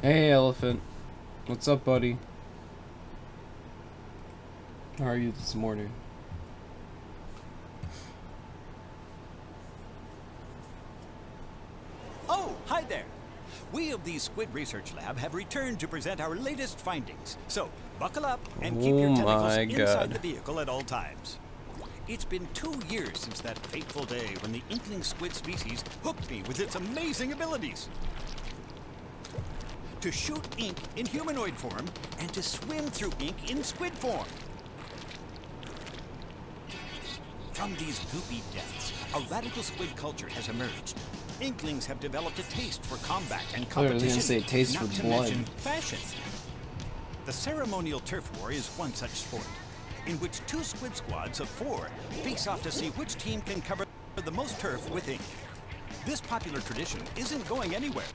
Hey, Elephant. What's up, buddy? How are you this morning? Oh, hi there. We of the Squid Research Lab have returned to present our latest findings. So, buckle up and keep your tentacles inside the vehicle at all times. It's been 2 years since that fateful day when the inkling squid species hooked me with its amazing abilities. To shoot ink in humanoid form and to swim through ink in squid form. From these goopy depths, a radical squid culture has emerged. Inklings have developed a taste for combat and competition, I was gonna say taste not for to blood. mention fashion. The ceremonial turf war is one such sport, in which 2 squid squads of 4 face off to see which team can cover the most turf with ink. This popular tradition isn't going anywhere,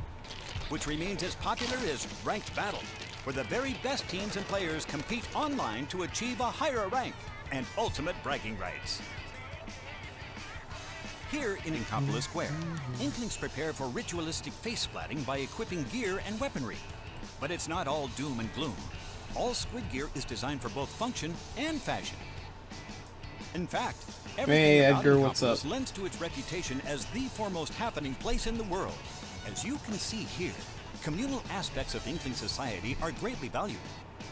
which remains as popular as ranked battle, where the very best teams and players compete online to achieve a higher rank and ultimate bragging rights. Here in Inkopolis Square, Inklings prepare for ritualistic face splatting by equipping gear and weaponry. But it's not all doom and gloom. All squid gear is designed for both function and fashion. In fact, everything about Edgar, what's Inkopolis up? lends to its reputation as the foremost happening place in the world. As you can see here, communal aspects of Inkling society are greatly valued,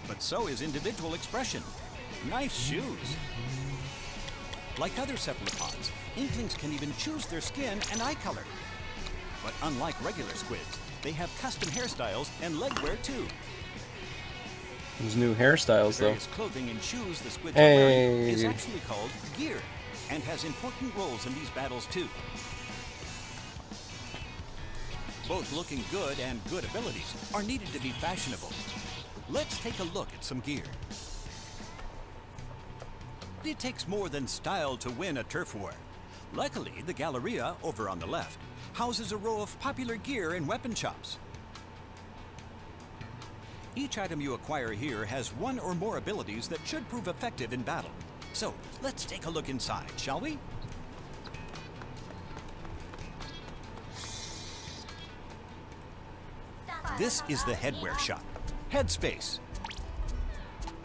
but so is individual expression. Nice shoes. Like other cephalopods, Inklings can even choose their skin and eye color. But unlike regular squids, they have custom hairstyles and leg wear too. There's new hairstyles, though. Various clothing and shoes the squids are wearing is actually called gear, and has important roles in these battles too. Both looking good and good abilities are needed to be fashionable. Let's take a look at some gear. It takes more than style to win a turf war. Luckily, the Galleria, over on the left, houses a row of popular gear and weapon shops. Each item you acquire here has 1 or more abilities that should prove effective in battle. So, let's take a look inside, shall we? This is the headwear shop. Headspace.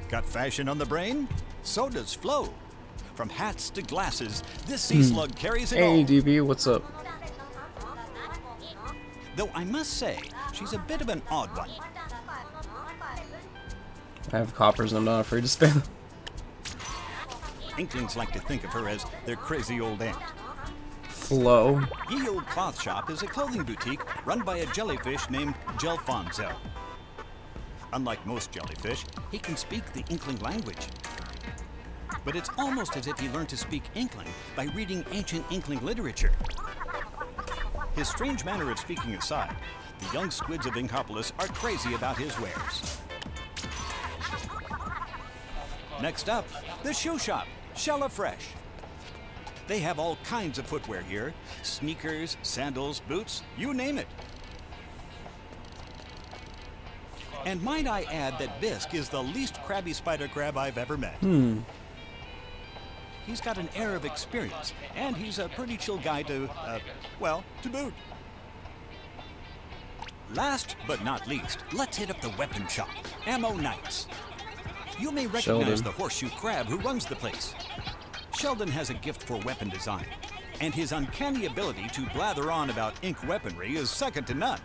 Got fashion on the brain? So does flow. From hats to glasses, this sea slug carries it all. Hey, DB, what's up? Though I must say, she's a bit of an odd one. I have coppers and I'm not afraid to spend them. Inklings like to think of her as their crazy old aunt. Flow. Ye Old Cloth Shop is a clothing boutique run by a jellyfish named Gelfonzo. Unlike most jellyfish, he can speak the Inkling language. But it's almost as if he learned to speak Inkling by reading ancient Inkling literature. His strange manner of speaking aside, the young squids of Inkopolis are crazy about his wares. Next up, the shoe shop, Shella Fresh. They have all kinds of footwear here. Sneakers, sandals, boots, you name it. And might I add that Bisque is the least crabby spider crab I've ever met. He's got an air of experience, and he's a pretty chill guy to, well, to boot. Last but not least, let's hit up the weapon shop, Ammo Knights. You may recognize the horseshoe crab who runs the place. Sheldon has a gift for weapon design, and his uncanny ability to blather on about ink weaponry is second to none.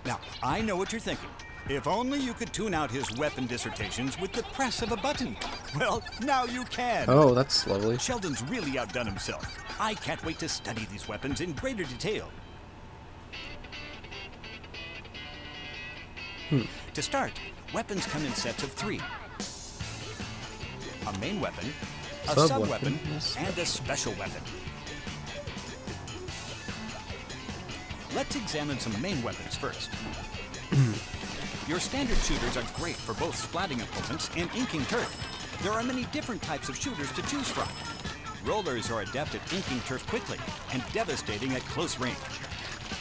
Now, I know what you're thinking. If only you could tune out his weapon dissertations with the press of a button. Well, now you can. Oh, that's lovely. Sheldon's really outdone himself. I can't wait to study these weapons in greater detail. To start, weapons come in sets of 3. A main weapon, a sub-weapon, and a special weapon. Let's examine some main weapons first. Your standard shooters are great for both splatting opponents and inking turf. There are many different types of shooters to choose from. Rollers are adept at inking turf quickly and devastating at close range.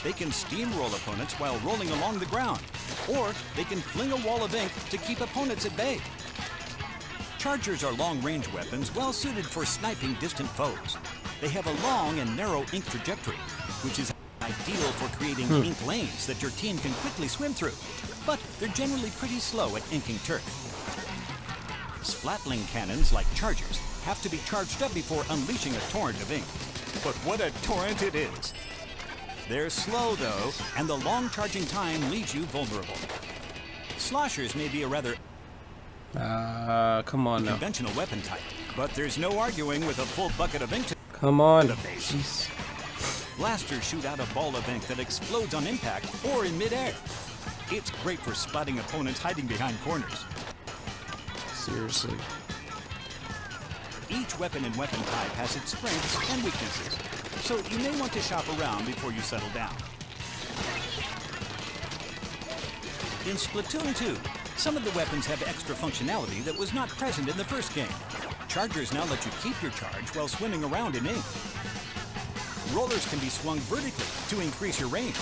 They can steamroll opponents while rolling along the ground, or they can fling a wall of ink to keep opponents at bay. Chargers are long-range weapons well suited for sniping distant foes. They have a long and narrow ink trajectory, which is ideal for creating ink lanes that your team can quickly swim through. But they're generally pretty slow at inking turf. Splatling cannons, like chargers, have to be charged up before unleashing a torrent of ink. But what a torrent it is! They're slow, though, and the long charging time leaves you vulnerable. Sloshers may be a rather come on now. conventional weapon type, but there's no arguing with a full bucket of ink to Come on. the face. Jeez. Blasters shoot out a ball of ink that explodes on impact or in midair. It's great for spotting opponents hiding behind corners. Seriously. Each weapon and weapon type has its strengths and weaknesses, so you may want to shop around before you settle down. In Splatoon 2, some of the weapons have extra functionality that was not present in the first game. Chargers now let you keep your charge while swimming around in ink. Rollers can be swung vertically to increase your range.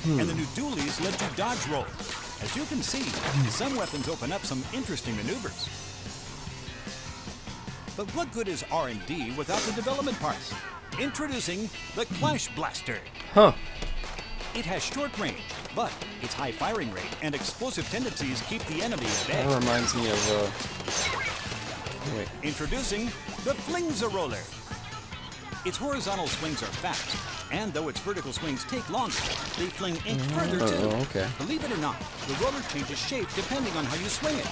And the new dualies let you dodge roll. As you can see, some weapons open up some interesting maneuvers. But what good is R&D without the development parts? Introducing the Clash Blaster. It has short range, but its high firing rate and explosive tendencies keep the enemy at bay. That reminds me of, wait. Introducing the Flingza Roller. Its horizontal swings are fast, and though its vertical swings take longer, they fling ink further too. Okay. Believe it or not, the roller changes shape depending on how you swing it.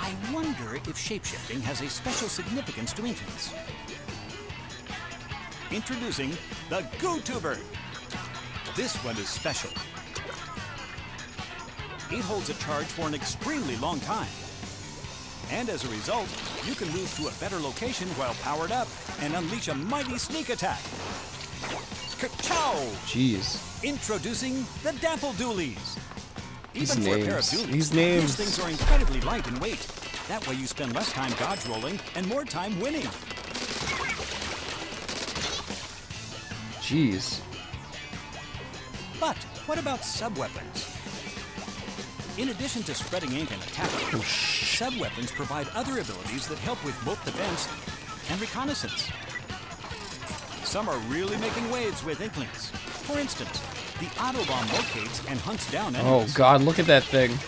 I wonder if shapeshifting has a special significance to inklings. Introducing the Goo-Tuber. This one is special. It holds a charge for an extremely long time. And as a result, you can move to a better location while powered up and unleash a mighty sneak attack. Ka-chow! Jeez. Introducing the Dapple Dualies. Even These for a pair of names. dualies, These names. these things are incredibly light in weight. That way you spend less time dodge rolling and more time winning. Jeez. But what about sub-weapons? In addition to spreading ink and attacking, sub-weapons provide other abilities that help with both defense and reconnaissance. Some are really making waves with inklings. For instance, the Autobomb locates and hunts down enemies. Oh god, look at that thing.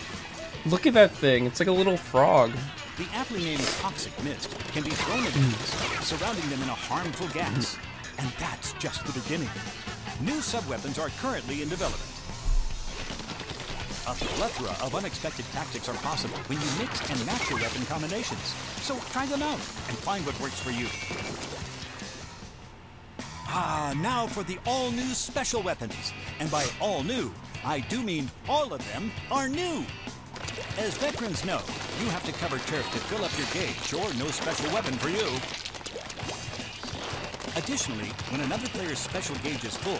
Look at that thing. It's like a little frog. The aptly named Toxic Mist can be thrown at enemies, surrounding them in a harmful gas. And that's just the beginning. New sub-weapons are currently in development. A plethora of unexpected tactics are possible when you mix and match your weapon combinations. So try them out and find what works for you. Now for the all-new special weapons. And by all new, I do mean all of them are new. As veterans know, you have to cover turf to fill up your gauge, or no special weapon for you. Additionally, when another player's special gauge is full,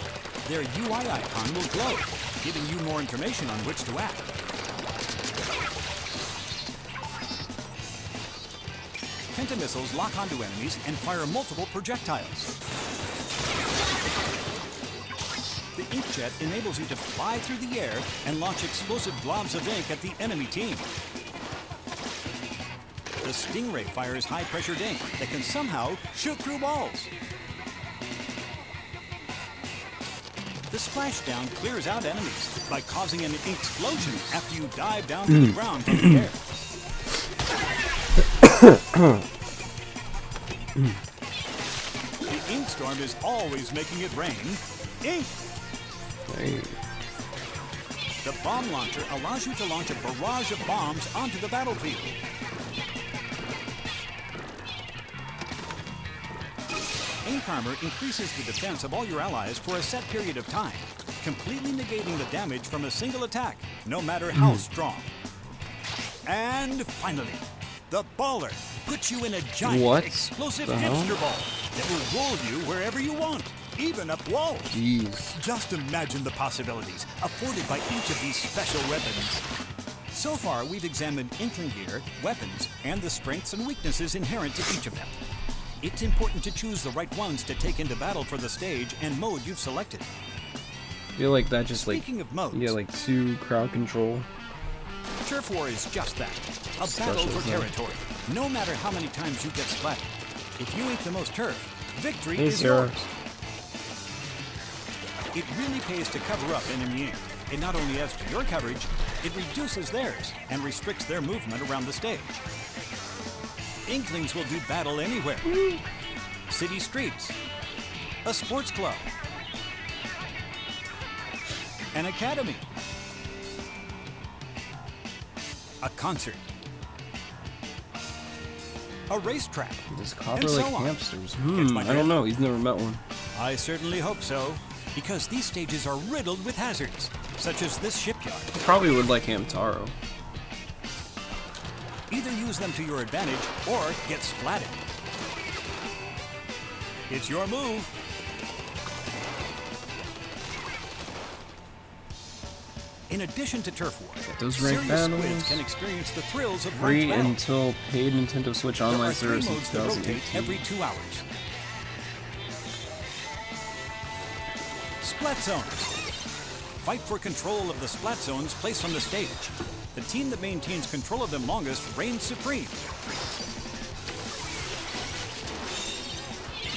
their UI icon will glow, giving you more information on which to act. Pentamissiles lock onto enemies and fire multiple projectiles. The inkjet enables you to fly through the air and launch explosive globs of ink at the enemy team. The Stingray fires high-pressured ink that can somehow shoot through walls. The splashdown clears out enemies by causing an ink explosion after you dive down to the ground from the air. The ink storm is always making it rain ink. Hey. The bomb launcher allows you to launch a barrage of bombs onto the battlefield. Ink armor increases the defense of all your allies for a set period of time, completely negating the damage from a single attack, no matter how strong. And finally, the Baller puts you in a giant explosive hipster ball that will roll you wherever you want, even up walls. Jeez. Just imagine the possibilities afforded by each of these special weapons. So far, we've examined Inkling gear, weapons, and the strengths and weaknesses inherent to each of them. It's important to choose the right ones to take into battle for the stage and mode you've selected. I feel like that just Speaking of modes, yeah, like 2 crowd control. Turf War is just that, a battle for territory. No matter how many times you get splattered, If you ink the most turf, victory He's is here. yours. It really pays to cover up enemy ink. It not only adds to your coverage, it reduces theirs and restricts their movement around the stage. Inklings will do battle anywhere. City streets, a sports club, an academy, a concert, a racetrack, Does copper and so like on. hamsters? Catch my I drift? don't know. He's never met one. I certainly hope so, because these stages are riddled with hazards, such as this shipyard. Probably would like Hamtaro. Either use them to your advantage or get splatted. It's your move. In addition to Turf War, Those ranked serious battles. squids can experience the thrills of Free ranked battles. until paid Nintendo Switch There Online are 3 service in modes that rotate 2018. every 2 hours. Splat zones. Fight for control of the splat zones placed on the stage. The team that maintains control of them longest reigns supreme.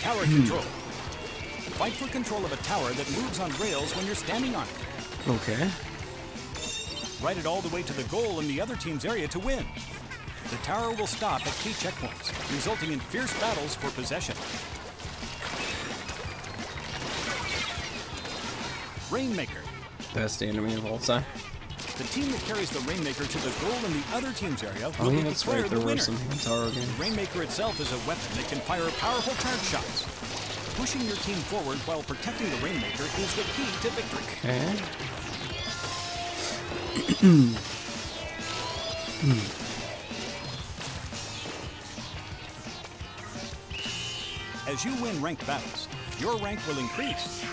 Tower control. Fight for control of a tower that moves on rails when you're standing on it. Okay. Ride it all the way to the goal in the other team's area to win. The tower will stop at key checkpoints, resulting in fierce battles for possession. Rainmaker. Best enemy of all time. The team that carries the Rainmaker to the goal in the other team's area Oh will yeah, be that's declared right. the There were winner. some Hamtaro The games. Rainmaker itself is a weapon that can fire powerful charge shots. Pushing your team forward while protecting the Rainmaker is the key to victory. Okay. As you win ranked battles, your rank will increase.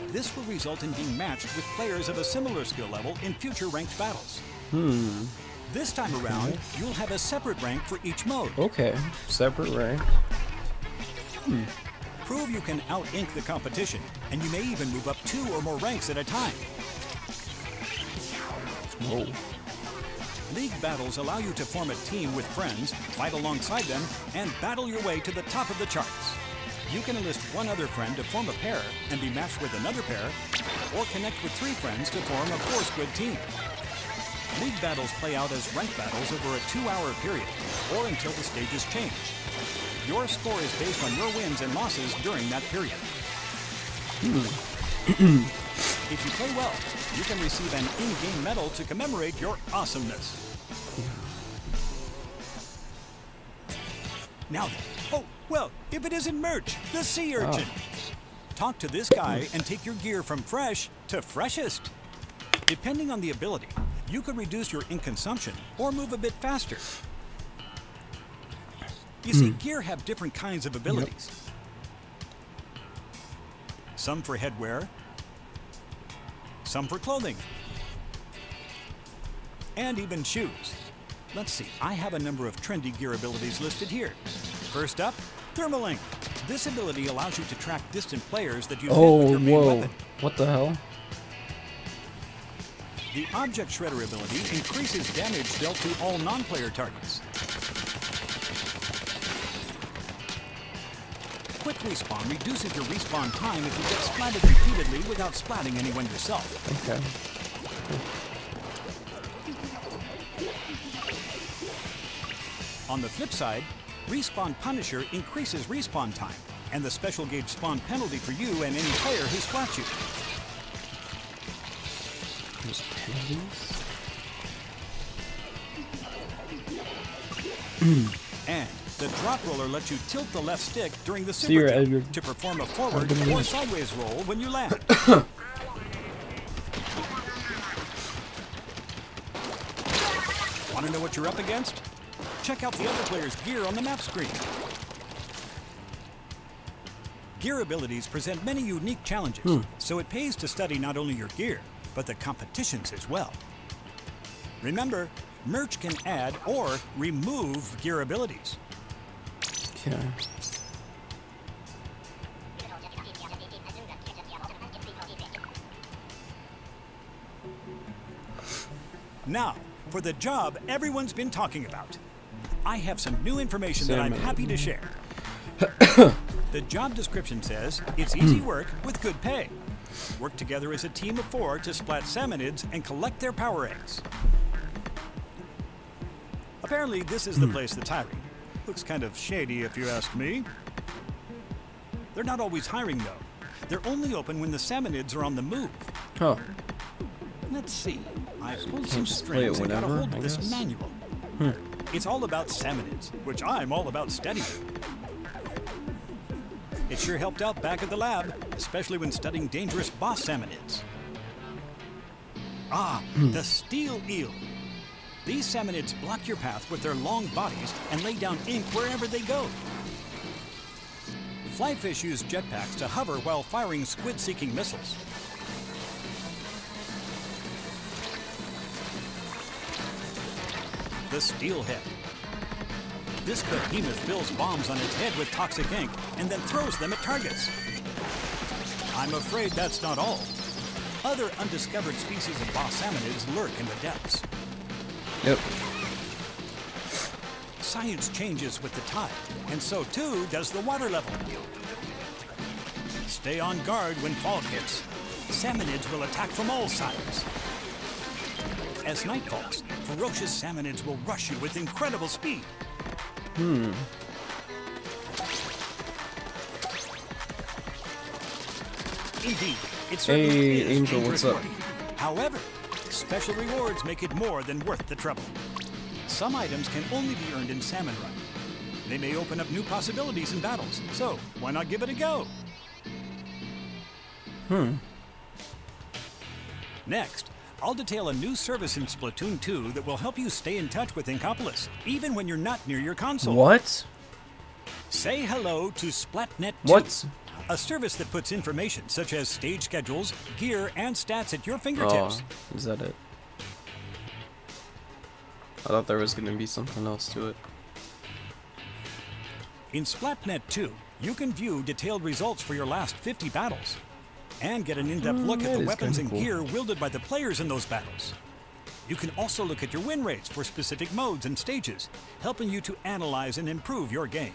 This will result in being matched with players of a similar skill level in future ranked battles. This time around, you'll have a separate rank for each mode. Okay. Separate rank. Prove you can out-ink the competition, and you may even move up 2 or more ranks at a time. Whoa. League battles allow you to form a team with friends, fight alongside them, and battle your way to the top of the charts. You can enlist one other friend to form a pair and be matched with another pair, or connect with 3 friends to form a 4-squid team. League battles play out as ranked battles over a 2-hour period, or until the stages change. Your score is based on your wins and losses during that period. If you play well, you can receive an in-game medal to commemorate your awesomeness. Now then, oh, well, if it isn't Merch, the sea urchin. Talk to this guy and take your gear from fresh to freshest. Depending on the ability, you could reduce your ink consumption or move a bit faster. You see, gear have different kinds of abilities. Some for headwear, some for clothing, and even shoes. Let's see, I have a number of trendy gear abilities listed here. First up, Thermal Ink. This ability allows you to track distant players that you hit with your main weapon. What the hell? The Object Shredder ability increases damage dealt to all non-player targets. Quick Respawn reduces your respawn time if you get splatted repeatedly without splatting anyone yourself. Okay. On the flip side, Respawn Punisher increases respawn time and the special gauge spawn penalty for you and any player who splats you. There's penalties? And the drop roller lets you tilt the left stick during the So you're super at your- jump to perform a forward or sideways roll when you land. Want to know what you're up against? Check out the other player's gear on the map screen. Gear abilities present many unique challenges, so it pays to study not only your gear, but the competitions as well. Remember, Merch can add or remove gear abilities. Okay. Now, for the job everyone's been talking about. I have some new information that I'm happy to share. The job description says it's easy work with good pay. Work together as a team of 4 to splat salmonids and collect their power eggs. Apparently, this is the place that's hiring. Looks kind of shady if you ask me. They're not always hiring though. They're only open when the salmonids are on the move. Huh. Let's see. I pulled some strings and got a hold of this manual. It's all about salmonids, which I'm all about studying. It sure helped out back at the lab, especially when studying dangerous boss salmonids. Ah, the steel eel. These salmonids block your path with their long bodies and lay down ink wherever they go. Flyfish use jetpacks to hover while firing squid-seeking missiles. The steelhead. This behemoth fills bombs on its head with toxic ink and then throws them at targets. I'm afraid that's not all. Other undiscovered species of boss salmonids lurk in the depths. Yep. Science changes with the tide, and so too does the water level. Stay on guard when fog hits. Salmonids will attack from all sides. As night falls, ferocious salmonids will rush you with incredible speed. Indeed, it certainly is Angel, dangerous what's up? work. However, special rewards make it more than worth the trouble. Some items can only be earned in Salmon Run. They may open up new possibilities in battles, so why not give it a go? Next, I'll detail a new service in Splatoon 2 that will help you stay in touch with Inkopolis, even when you're not near your console. What? Say hello to Splatnet 2. What? A service that puts information such as stage schedules, gear, and stats at your fingertips. Oh, is that it? I thought there was going to be something else to it. In Splatnet 2, you can view detailed results for your last 50 battles and get an in-depth look at the weapons and gear wielded by the players in those battles. You can also look at your win rates for specific modes and stages, helping you to analyze and improve your game.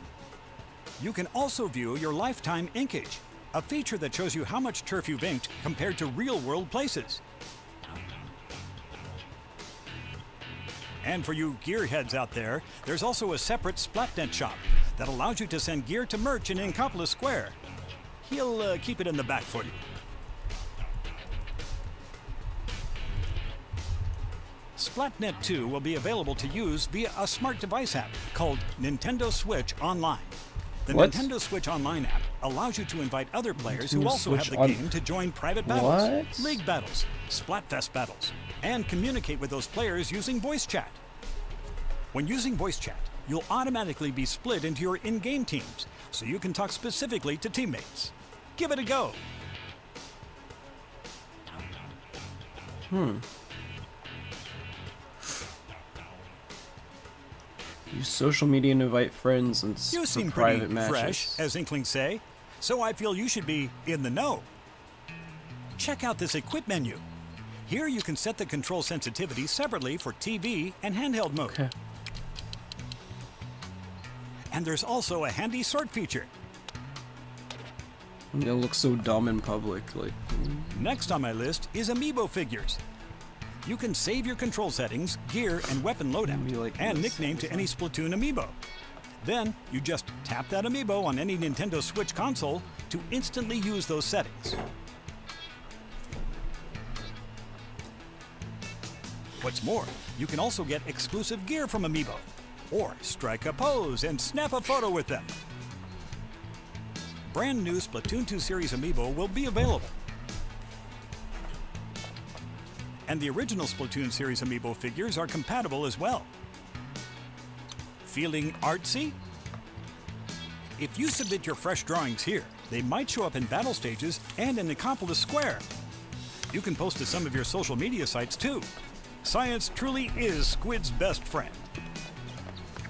You can also view your lifetime inkage, a feature that shows you how much turf you've inked compared to real-world places. And for you gearheads out there, there's also a separate Splatnet shop that allows you to send gear to merch in Inkopolis Square. He'll keep it in the back for you. Splatnet 2 will be available to use via a smart device app called Nintendo Switch Online. The Nintendo Switch Online app allows you to invite other players who also have the game to join private battles, league battles, Splatfest battles, and communicate with those players using voice chat. When using voice chat, you'll automatically be split into your in-game teams, so you can talk specifically to teammates. Give it a go. Use social media and invite friends and You seem private pretty matches. fresh, as Inklings say, so I feel you should be in the know. Check out this equip menu. Here you can set the control sensitivity separately for TV and handheld mode. Okay. And there's also a handy sort feature. It looks so dumb in public. Like, Next on my list is amiibo figures. You can save your control settings, gear, and weapon loadout, and nickname to any Splatoon amiibo. Then, you just tap that amiibo on any Nintendo Switch console to instantly use those settings. What's more, you can also get exclusive gear from amiibo, or strike a pose and snap a photo with them. Brand new Splatoon 2 Series amiibo will be available. And the original Splatoon Series amiibo figures are compatible as well. Feeling artsy? If you submit your fresh drawings here, they might show up in battle stages and in Inkopolis Square. You can post to some of your social media sites too. Science truly is Squid's best friend.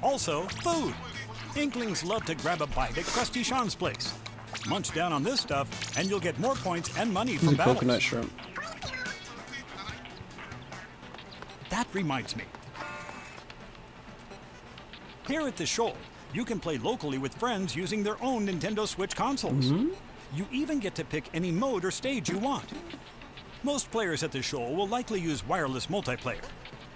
Also, food. Inklings love to grab a bite at Krusty Sean's place. Munch down on this stuff, and you'll get more points and money from battles. coconut shrimp. That reminds me. Here at the Shoal, You can play locally with friends using their own Nintendo Switch consoles. You even get to pick any mode or stage you want. Most players at the show will likely use wireless multiplayer.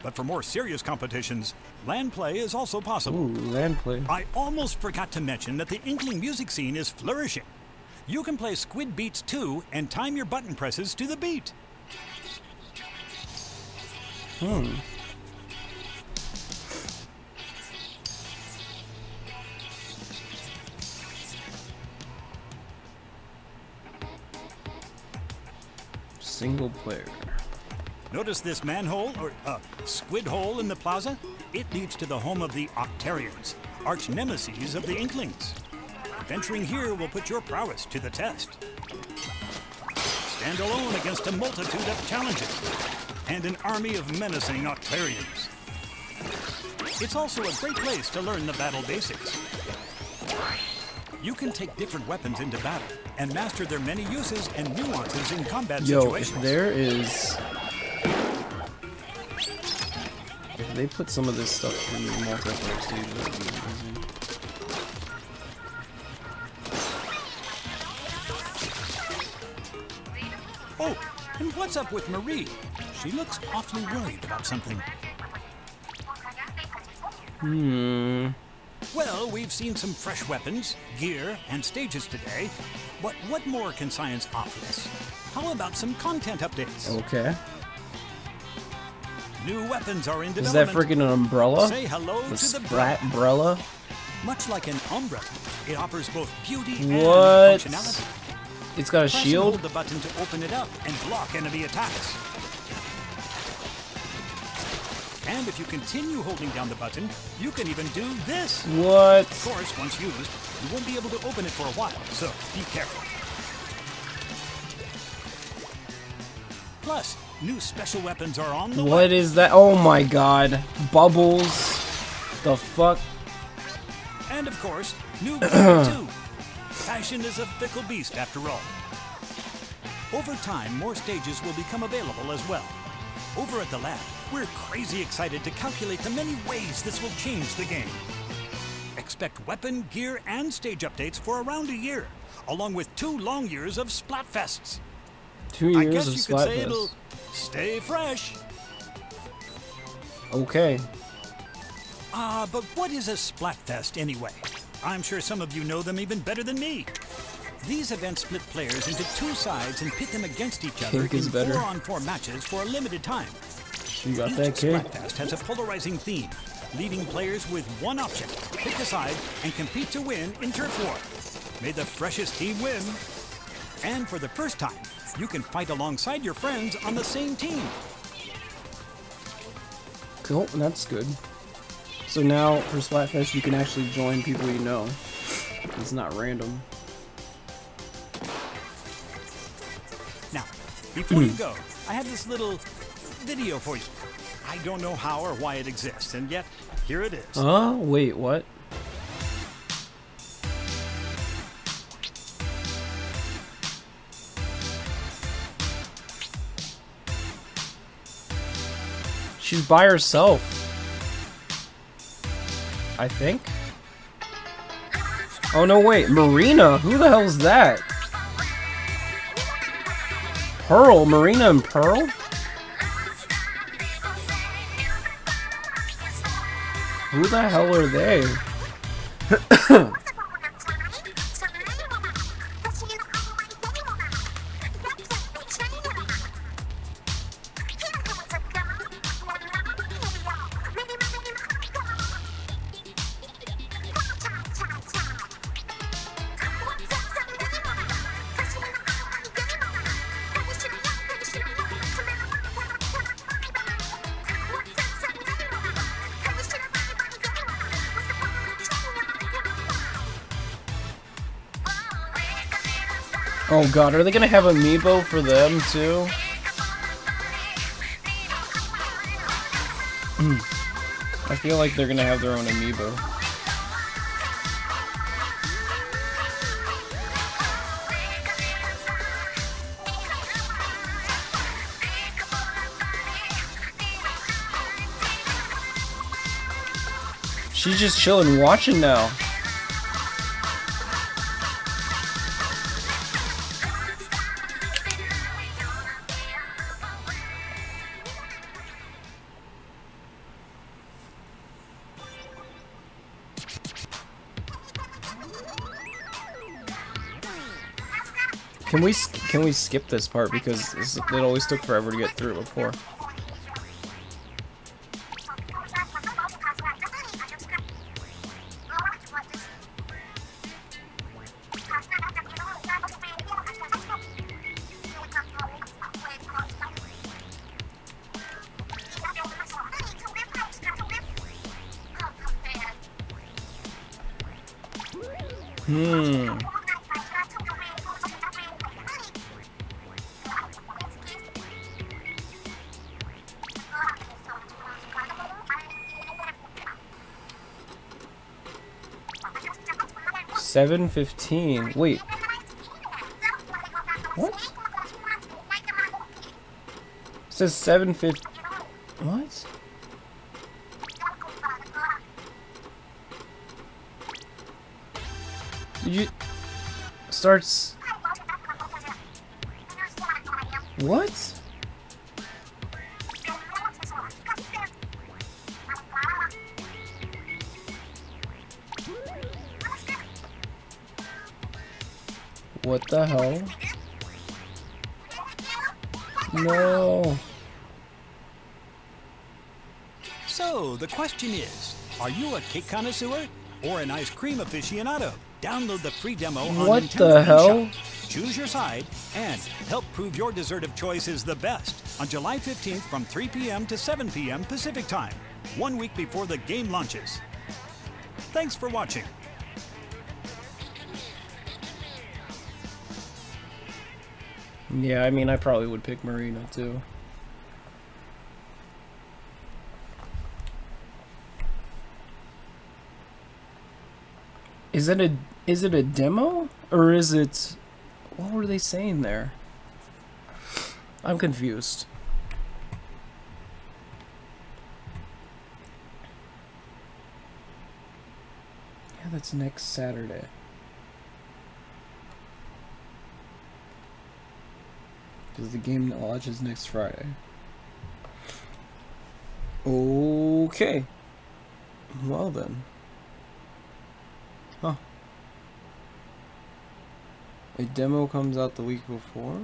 But for more serious competitions, LAN play is also possible. Ooh, LAN play. I almost forgot to mention that the Inkling music scene is flourishing. You can play Squid Beats 2 and time your button presses to the beat. Single player. Notice this manhole, or squid hole in the plaza? It leads to the home of the Octarians, arch nemesis of the Inklings. Venturing here will put your prowess to the test. Stand alone against a multitude of challenges and an army of menacing Octarians. It's also a great place to learn the battle basics. You can take different weapons into battle and master their many uses and nuances in combat situations. If there is... If they put some of this stuff in the multiplayer stage, that would be amazing. Oh, and what's up with Marie? She looks awfully worried about something. Well, we've seen some fresh weapons, gear, and stages today. But what more can science offer us? How about some content updates? Okay. New weapons are in development. Is that freaking an umbrella? Say hello The to the Splat-brella? Much like an umbrella, it offers both beauty What? and functionality. It's got a Press and shield? hold the button to open it up and block enemy attacks. And if you continue holding down the button, you can even do this. What? Of course, once used, you won't be able to open it for a while, so be careful. Plus, new special weapons are on the way. What is that? Oh my god. Bubbles. The fuck? And of course, new gear too. Fashion is a fickle beast after all. Over time, more stages will become available as well. Over at the lab, we're crazy excited to calculate the many ways this will change the game. Expect weapon, gear, and stage updates for around a year, along with 2 long years of Splatfests. 2 I years guess of you could say Splatfest. it'll stay fresh. Okay. But what is a Splatfest anyway? I'm sure some of you know them even better than me. These events split players into 2 sides and pit them against each other in 4-on-4 matches for a limited time. You got Each that, kid? Splatfest has a polarizing theme, leaving players with one option: pick a side and compete to win in turf war. May the freshest team win. And for the first time, you can fight alongside your friends on the same team. Cool, that's good. So now, for Splatfest, you can actually join people you know. It's not random. Now, before you go, I have this little video for you. I don't know how or why it exists, and yet, here it is. Wait, what? She's by herself. I think. Oh no, wait, Marina? Who the hell is that? Pearl? Marina and Pearl? Who the hell are they? Oh god, are they gonna have amiibo for them too? I feel like they're gonna have their own amiibo. She's just chilling watching now. Can we skip this part because it always took forever to get through before? Hmm. $7.15. Wait. What? It says 7.50. What? Did you starts? What? What the hell? No. So, the question is, are you a cake connoisseur or an ice cream aficionado? Download the free demo on What Nintendo the hell? eShop. Choose your side and help prove your dessert of choice is the best on July 15th from 3 p.m. to 7 p.m. Pacific Time, 1 week before the game launches. Thanks for watching. Yeah, I mean, I probably would pick Marina too. Is it a demo or is it, what were they saying there? I'm confused. Yeah, that's next Saturday. Because the game launches next Friday. Okay. Well then. Huh. A demo comes out the week before?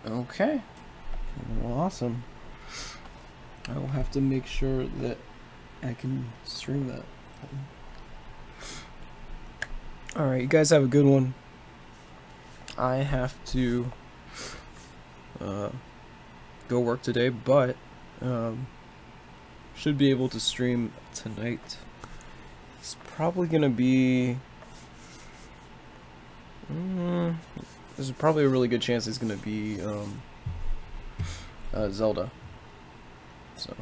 Okay. Well, awesome. I will have to make sure that I can stream that. Alright, you guys have a good one. I have to go work today, but should be able to stream tonight. It's probably gonna be there's probably a really good chance it's gonna be Zelda. So